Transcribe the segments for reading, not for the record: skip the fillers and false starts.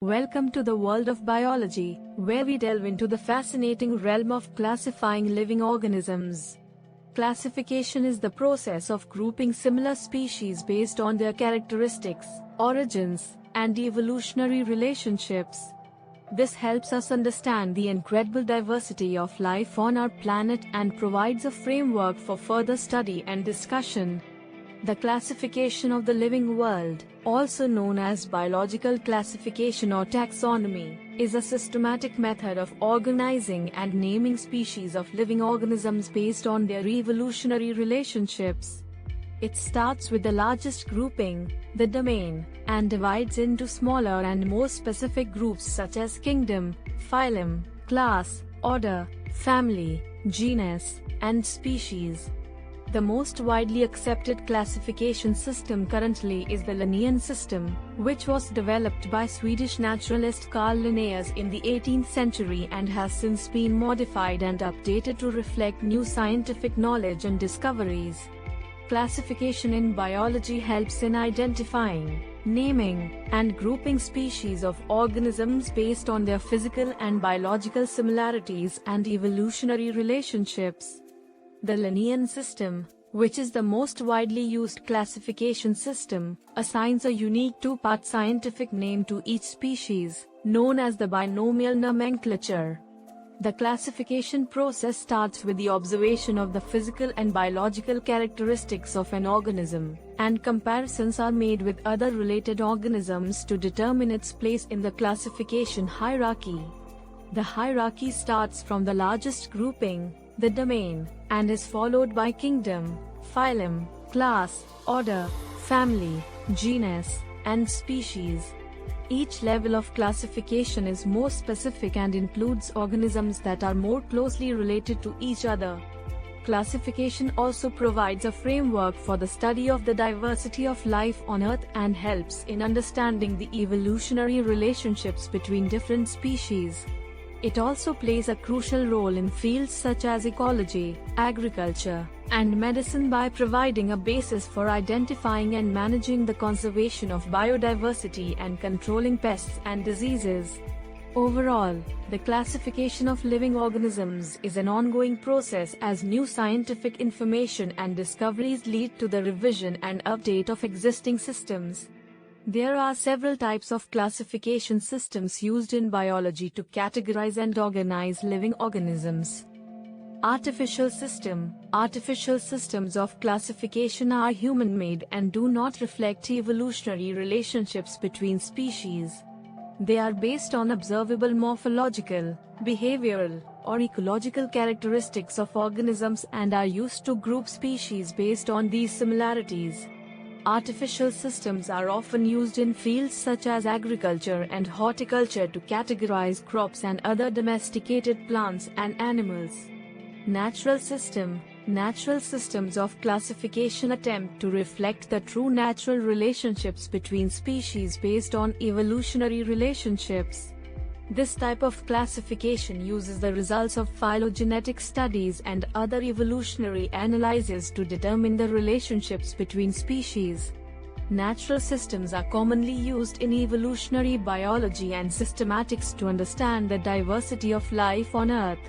Welcome to the world of biology, where we delve into the fascinating realm of classifying living organisms. Classification is the process of grouping similar species based on their characteristics, origins, and evolutionary relationships. This helps us understand the incredible diversity of life on our planet and provides a framework for further study and discussion. The classification of the living world, also known as biological classification or taxonomy, is a systematic method of organizing and naming species of living organisms based on their evolutionary relationships. It starts with the largest grouping, the domain, and divides into smaller and more specific groups such as kingdom, phylum, class, order, family, genus, and species. The most widely accepted classification system currently is the Linnaean system, which was developed by Swedish naturalist Carl Linnaeus in the 18th century and has since been modified and updated to reflect new scientific knowledge and discoveries. Classification in biology helps in identifying, naming, and grouping species of organisms based on their physical and biological similarities and evolutionary relationships. The Linnaean system, which is the most widely used classification system, assigns a unique two-part scientific name to each species, known as the binomial nomenclature. The classification process starts with the observation of the physical and biological characteristics of an organism, and comparisons are made with other related organisms to determine its place in the classification hierarchy. The hierarchy starts from the largest grouping, the domain, and is followed by kingdom, phylum, class, order, family, genus, and species. Each level of classification is more specific and includes organisms that are more closely related to each other. Classification also provides a framework for the study of the diversity of life on Earth and helps in understanding the evolutionary relationships between different species. It also plays a crucial role in fields such as ecology, agriculture, and medicine by providing a basis for identifying and managing the conservation of biodiversity and controlling pests and diseases. Overall, the classification of living organisms is an ongoing process as new scientific information and discoveries lead to the revision and update of existing systems. There are several types of classification systems used in biology to categorize and organize living organisms. Artificial system. Artificial systems of classification are human-made and do not reflect evolutionary relationships between species. They are based on observable morphological, behavioral, or ecological characteristics of organisms and are used to group species based on these similarities. Artificial systems are often used in fields such as agriculture and horticulture to categorize crops and other domesticated plants and animals. Natural system. Natural systems of classification attempt to reflect the true natural relationships between species based on evolutionary relationships. This type of classification uses the results of phylogenetic studies and other evolutionary analyses to determine the relationships between species. Natural systems are commonly used in evolutionary biology and systematics to understand the diversity of life on Earth.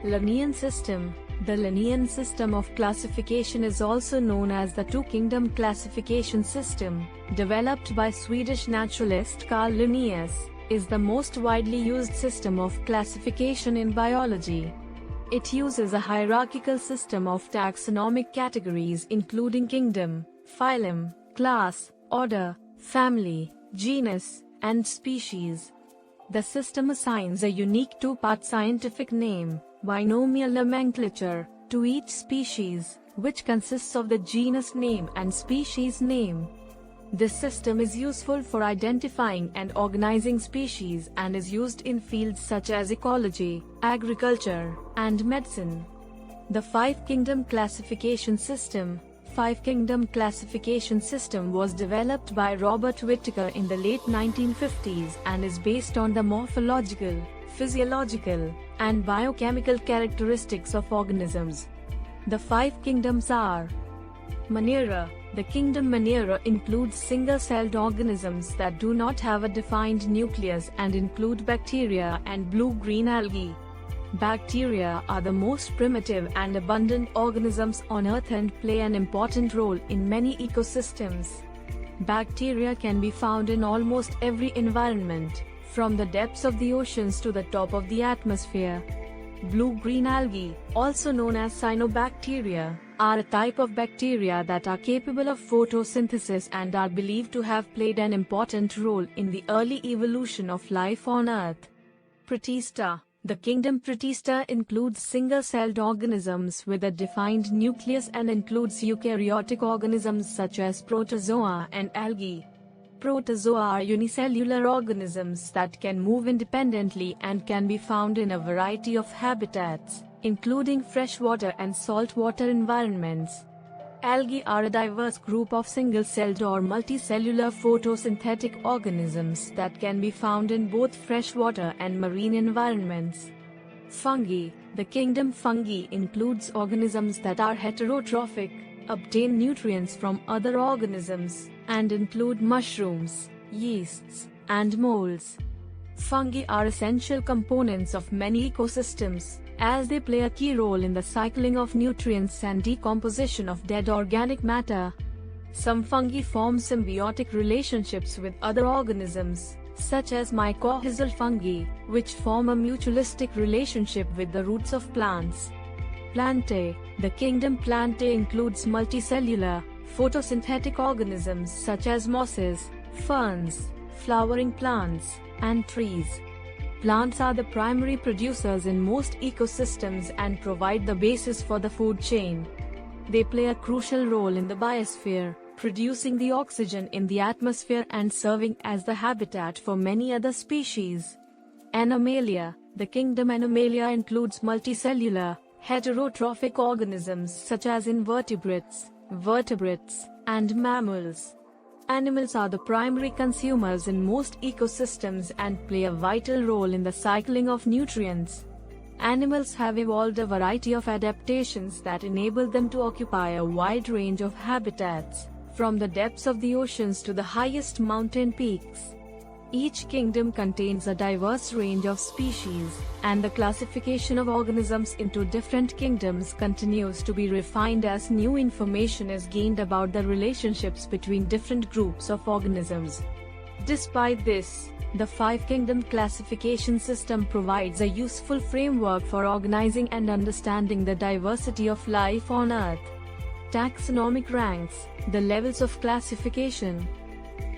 Linnaean system. The Linnaean system of classification is also known as the two-kingdom classification system, developed by Swedish naturalist Carl Linnaeus, is the most widely used system of classification in biology. It uses a hierarchical system of taxonomic categories including kingdom, phylum, class, order, family, genus, and species. The system assigns a unique two-part scientific name, binomial nomenclature, to each species, which consists of the genus name and species name. This system is useful for identifying and organizing species and is used in fields such as ecology, agriculture, and medicine. The Five-Kingdom Classification System. Five-Kingdom Classification System was developed by Robert Whittaker in the late 1950s and is based on the morphological, physiological, and biochemical characteristics of organisms. The five kingdoms are Monera, The kingdom Monera includes single-celled organisms that do not have a defined nucleus and include bacteria and blue-green algae. Bacteria are the most primitive and abundant organisms on Earth and play an important role in many ecosystems. Bacteria can be found in almost every environment, from the depths of the oceans to the top of the atmosphere. Blue-green algae, also known as cyanobacteria, are a type of bacteria that are capable of photosynthesis and are believed to have played an important role in the early evolution of life on Earth. Protista. The kingdom Protista includes single-celled organisms with a defined nucleus and includes eukaryotic organisms such as protozoa and algae. Protozoa are unicellular organisms that can move independently and can be found in a variety of habitats, including freshwater and saltwater environments. Algae are a diverse group of single-celled or multicellular photosynthetic organisms that can be found in both freshwater and marine environments. Fungi. The kingdom Fungi includes organisms that are heterotrophic, obtain nutrients from other organisms, and include mushrooms, yeasts, and molds. Fungi are essential components of many ecosystems, as they play a key role in the cycling of nutrients and decomposition of dead organic matter. Some fungi form symbiotic relationships with other organisms, such as mycorrhizal fungi, which form a mutualistic relationship with the roots of plants. Plantae. The kingdom Plantae includes multicellular, photosynthetic organisms such as mosses, ferns, flowering plants, and trees. Plants are the primary producers in most ecosystems and provide the basis for the food chain. They play a crucial role in the biosphere, producing the oxygen in the atmosphere and serving as the habitat for many other species. Animalia. The kingdom Animalia includes multicellular, heterotrophic organisms such as invertebrates, vertebrates, and mammals. Animals are the primary consumers in most ecosystems and play a vital role in the cycling of nutrients. Animals have evolved a variety of adaptations that enable them to occupy a wide range of habitats, from the depths of the oceans to the highest mountain peaks. Each kingdom contains a diverse range of species, and the classification of organisms into different kingdoms continues to be refined as new information is gained about the relationships between different groups of organisms. Despite this, the five-kingdom classification system provides a useful framework for organizing and understanding the diversity of life on Earth. Taxonomic ranks, the levels of classification.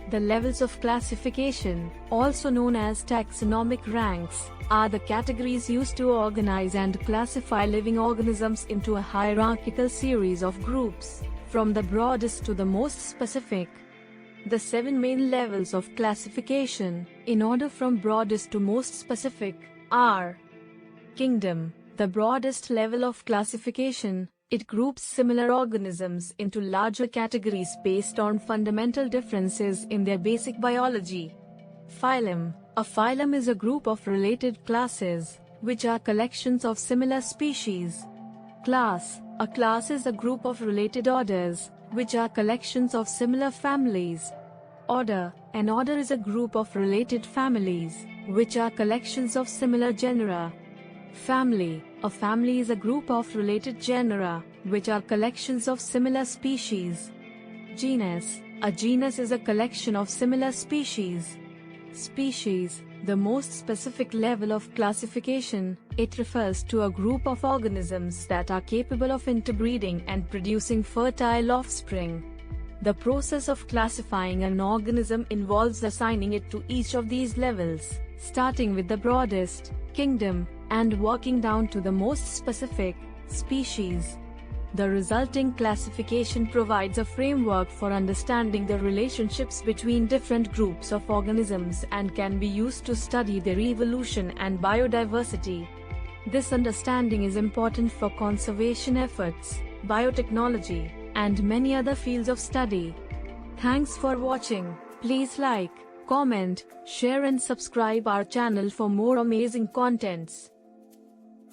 The levels of classification, also known as taxonomic ranks, are the categories used to organize and classify living organisms into a hierarchical series of groups, from the broadest to the most specific. The 7 main levels of classification, in order from broadest to most specific, are: Kingdom, the broadest level of classification. It groups similar organisms into larger categories based on fundamental differences in their basic biology. Phylum. A phylum is a group of related classes, which are collections of similar species. Class. A class is a group of related orders, which are collections of similar families. Order. An order is a group of related families, which are collections of similar genera. Family. A family is a group of related genera, which are collections of similar species. Genus. A genus is a collection of similar species. Species. The most specific level of classification, it refers to a group of organisms that are capable of interbreeding and producing fertile offspring. The process of classifying an organism involves assigning it to each of these levels, starting with the broadest, kingdom, and working down to the most specific, species. The resulting classification provides a framework for understanding the relationships between different groups of organisms and can be used to study their evolution and biodiversity. This understanding is important for conservation efforts, biotechnology, and many other fields of study. Thanks for watching. Please like, comment, share and subscribe our channel for more amazing contents.